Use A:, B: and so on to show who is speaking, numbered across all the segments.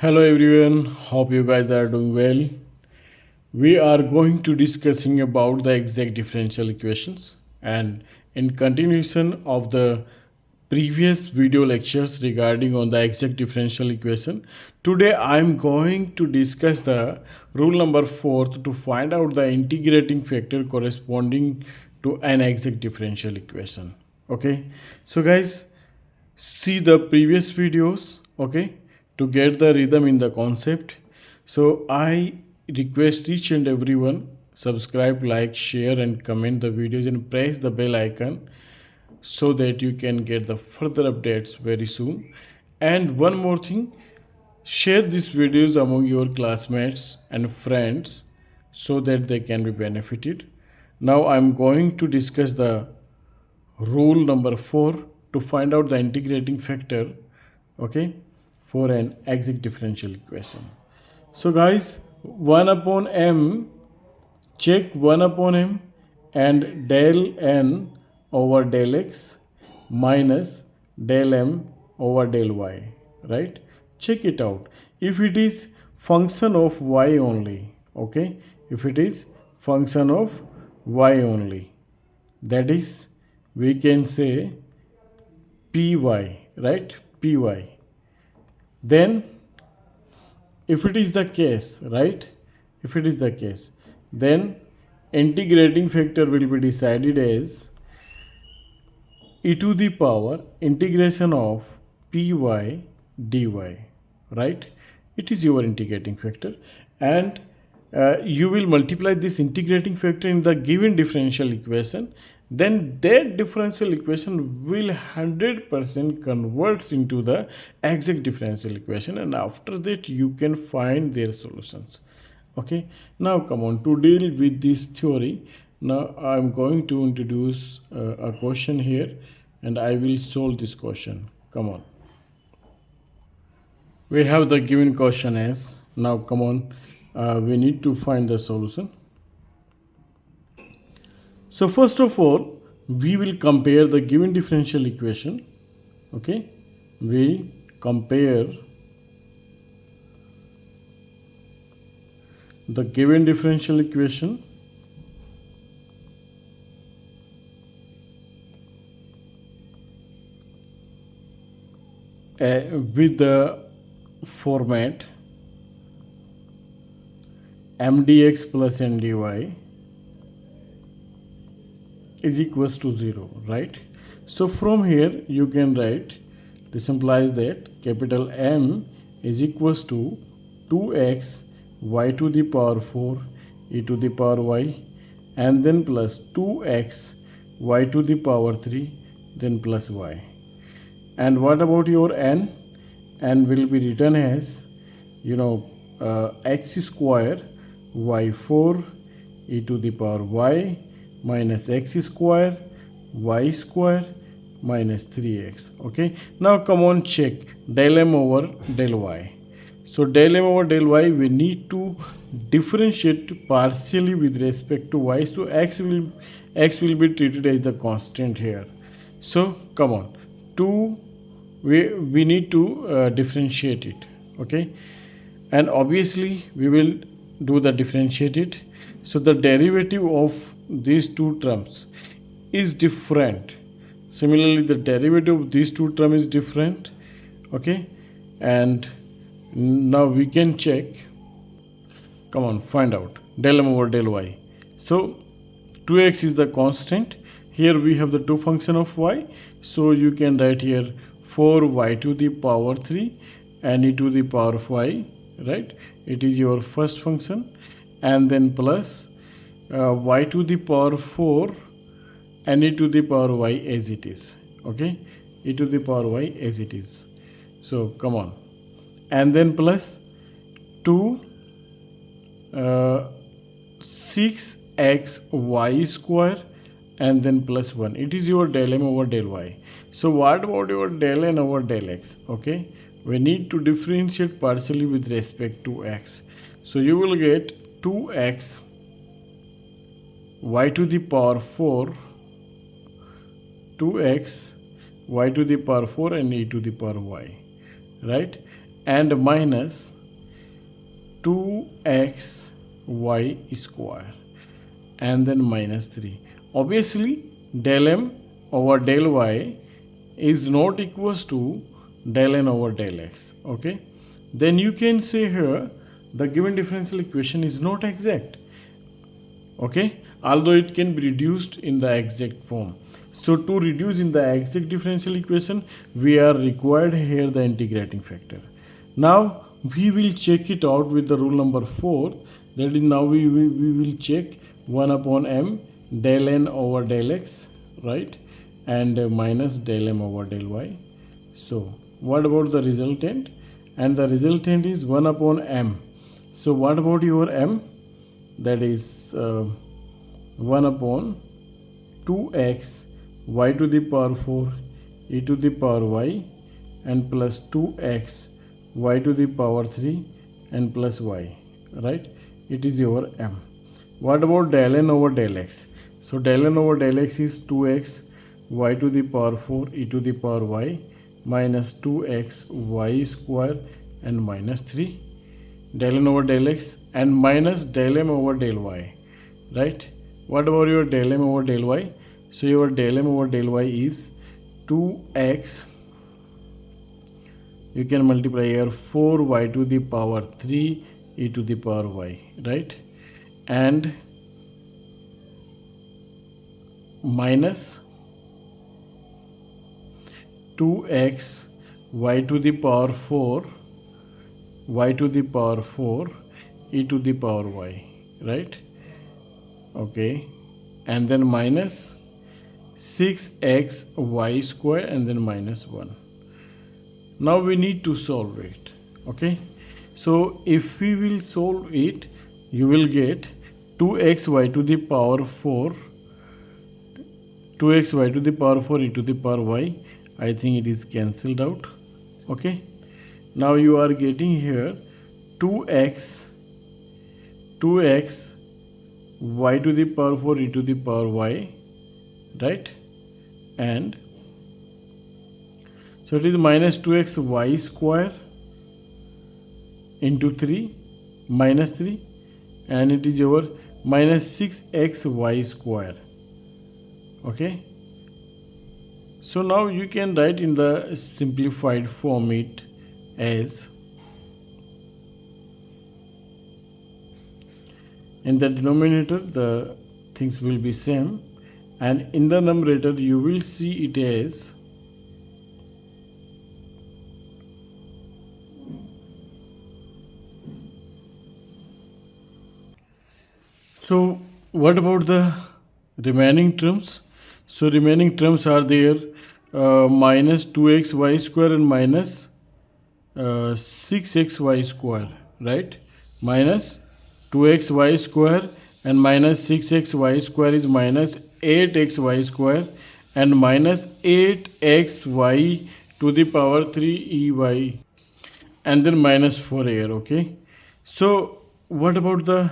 A: Hello everyone, hope you guys are doing well. We are going to discussing about the exact differential equations, and in continuation of the previous video lectures regarding on the exact differential equation, today I am going to discuss the rule number 4 to find out the integrating factor corresponding to an exact differential equation. Okay, so guys, see the previous videos, okay, to get the rhythm in the concept. So I request each and everyone subscribe, like, share and comment the videos and press the bell icon so that you can get the further updates very soon. And one more thing, share these videos among your classmates and friends so that they can be benefited. Now I'm going to discuss the rule number 4 to find out the integrating factor, okay, for an exact differential equation. So guys, 1 upon m, check 1 upon m and del n over del x minus del m over del y, right? Check it out. If it is function of y only, okay, if it is function of y only, that is, we can say py, right? Py. Then if it is the case, right, if it is the case, then integrating factor will be decided as e to the power integration of py dy, right? It is your integrating factor, and you will multiply this integrating factor in the given differential equation. Then that differential equation will 100% converts into the exact differential equation, and after that you can find their solutions. Okay, now come on, to deal with this theory, now I'm going to introduce a question here and I will solve this question. Come on, we have the given question as, now come on, we need to find the solution. So first of all, we will compare the given differential equation. Okay, we compare the given differential equation with the format mdx plus ndy is equals to 0, right? So from here you can write, this implies that capital M is equals to 2x y to the power 4 e to the power y, and then plus 2x y to the power 3, then plus y. And what about your n? N will be written as, x square y4 e to the power y minus x square y square minus 3x. Okay, now come on, check del m over del y. So del m over del y, we need to differentiate partially with respect to y, so x will be treated as the constant here. So come on, we need to differentiate it. Okay, and obviously we will do the differentiate it. So the derivative of these two terms is different. Similarly, the derivative of these two terms is different. Okay, and now we can check. Come on, find out del m over del y. So 2x is the constant. Here we have the two function of y. So you can write here 4y to the power 3 and e to the power 5, right? It is your first function, and then plus y to the power 4 and e to the power y as it is. Okay, e to the power y as it is. So come on, and then plus 2 6x y square and then plus 1. It is your del m over del y. So what about your del n over del x? Okay, we need to differentiate partially with respect to x. So you will get 2x y to the power 4, 2x y to the power 4 and e to the power y, right? and minus 2x y square and then minus 3. Obviously, del m over del y is not equals to del n over del x. Okay, then you can say here the given differential equation is not exact. Okay, although it can be reduced in the exact form. So to reduce in the exact differential equation, we are required here the integrating factor. Now we will check it out with the rule number 4. That is, now we will check 1 upon m del n over del x, right, and minus del m over del y. So what about the resultant? And the resultant is 1 upon m. So what about your m? That is 1 upon 2x y to the power 4 e to the power y and plus 2x y to the power 3 and plus y, right? It is your m. What about del n over del x? So del n over del x is 2x y to the power 4 e to the power y minus 2x y square and minus 3 del n over del x and minus del m over del y, right? What about your del m over del y? So your del m over del y is 2x, you can multiply here 4y to the power 3 e to the power y, right, and minus 2x y to the power 4 y to the power 4 e to the power y, right? Okay, and then minus 6x y square and then minus 1. Now we need to solve it. Okay, so if we will solve it, you will get 2xy to the power 4 2xy to the power 4 e to the power y. I think it is cancelled out. Okay, now you are getting here 2x y to the power 4 e to the power y, right, and so it is minus 2x y square into 3 minus 3 and it is over minus 6x y square. Okay, so now you can write in the simplified form it as, in the denominator the things will be same and in the numerator you will see it as so what about the remaining terms? So remaining terms are there minus 2x y square and minus 6x y square, right? Minus 2x y square and minus 6x y square is minus 8x y square and minus 8x y to the power 3 ey and then minus 4 here. Okay, so what about the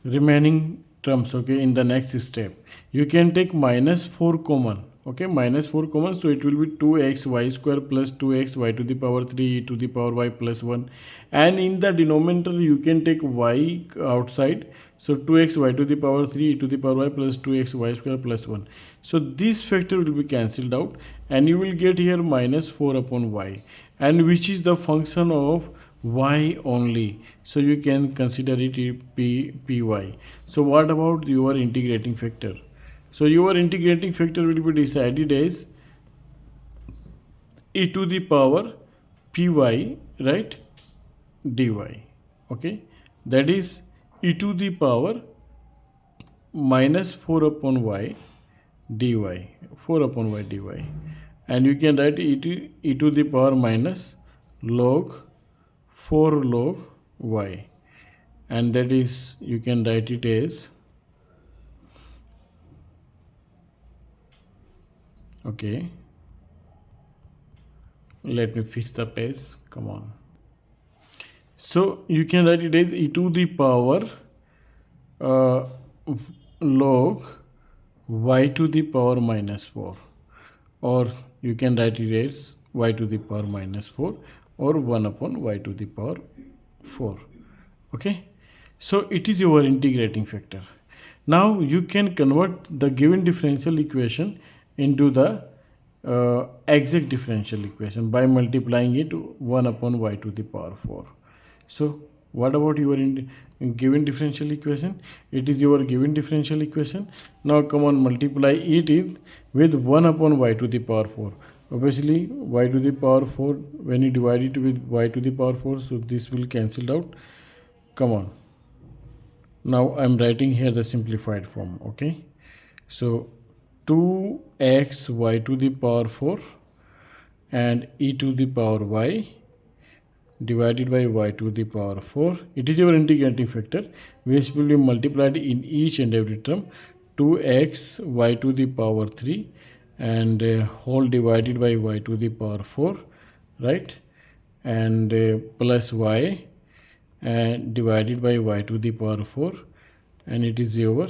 A: remaining terms? Okay, in the next step you can take minus 4 common. Okay, minus 4 common, so it will be 2x y square plus 2x y to the power 3 e to the power y plus 1 and in the denominator you can take y outside, so 2x y to the power 3 e to the power y plus 2x y square plus 1. So this factor will be cancelled out and you will get here minus 4 upon y, and which is the function of y only, so you can consider it py. So what about your integrating factor? So your integrating factor will be decided as e to the power py, right, dy. Okay, that is e to the power minus 4 upon y dy, 4 upon y dy, and you can write e to the power minus log 4 log y, and that is, you can write it as, okay, let me fix the page, come on. So you can write it as e to the power log y to the power minus 4, or you can write it as y to the power minus 4 or 1 upon y to the power 4. Okay, so it is your integrating factor. Now you can convert the given differential equation into the exact differential equation by multiplying it 1 upon y to the power 4. So what about your given differential equation? It is your given differential equation. Now come on, multiply it with 1 upon y to the power 4. Obviously y to the power 4, when you divide it with y to the power 4, so this will cancel out. Come on, now I'm writing here the simplified form. Okay, so 2x y to the power 4 and e to the power y divided by y to the power 4. It is your integrating factor, which will be multiplied in each and every term. 2x y to the power 3 and whole divided by y to the power 4, right? And plus y and divided by y to the power 4, and it is your,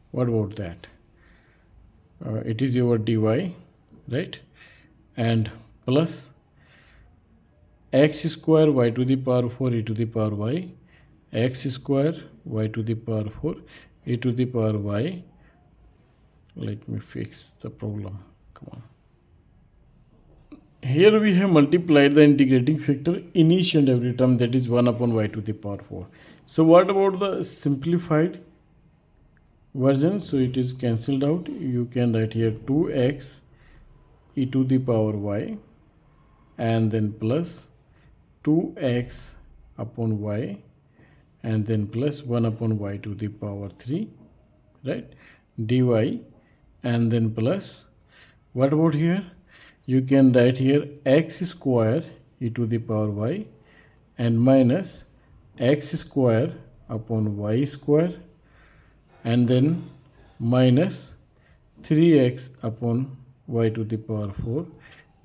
A: what about that? It is your dy, right? And plus x square y to the power 4 e to the power y, x square y to the power 4 e to the power y. Let me fix the problem. Come on. Here we have multiplied the integrating factor in each and every term, that is 1 upon y to the power 4. So what about the simplified version? So it is cancelled out. You can write here 2x e to the power y and then plus 2x upon y and then plus 1 upon y to the power 3, right? dy, and then plus, what about here? You can write here x square e to the power y and minus x square upon y square and then minus 3x upon y to the power 4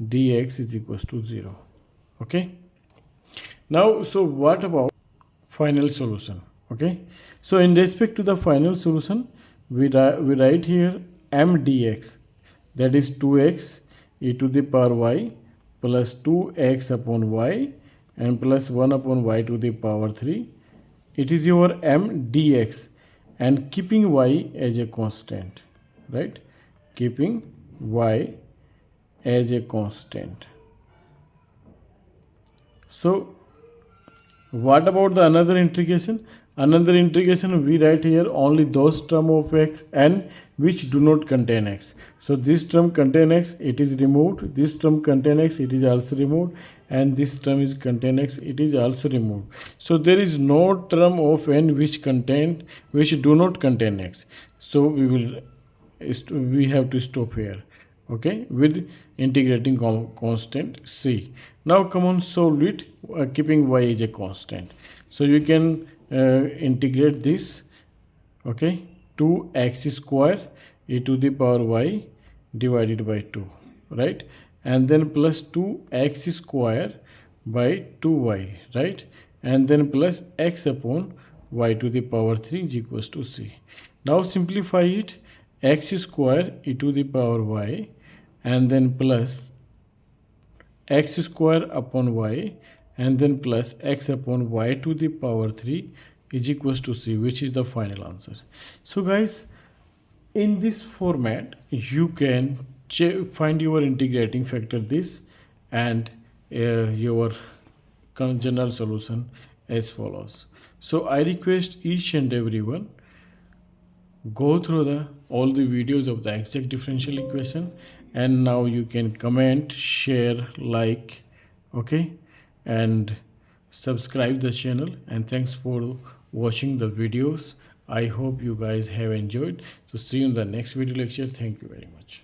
A: dx is equals to 0. Okay, now so what about final solution? Okay, so in respect to the final solution, we write here m dx, that is 2x e to the power y plus 2x upon y and plus 1 upon y to the power 3. It is your m dx, and keeping y as a constant, right? Keeping y as a constant. So what about the another integration? Another integration, we write here only those term of x and which do not contain x. So this term contain x, it is removed. This term contain x, it is also removed. And this term is contain x, it is also removed. So there is no term of n which do not contain x. So we have to stop here. Okay, with integrating constant c. Now come on, solve it keeping y as a constant. So you can integrate this. Okay, 2x square e to the power y divided by 2, right? And then plus 2x square by 2y, right? And then plus x upon y to the power 3 is equals to c. Now simplify it, x square e to the power y and then plus x square upon y and then plus x upon y to the power 3 is equals to c, which is the final answer. So guys, in this format you can find your integrating factor this and your general solution as follows. So I request each and everyone go through all the videos of the exact differential equation, and now you can comment, share, like, okay, and subscribe the channel. And thanks for watching the videos. I hope you guys have enjoyed. So see you in the next video lecture. Thank you very much.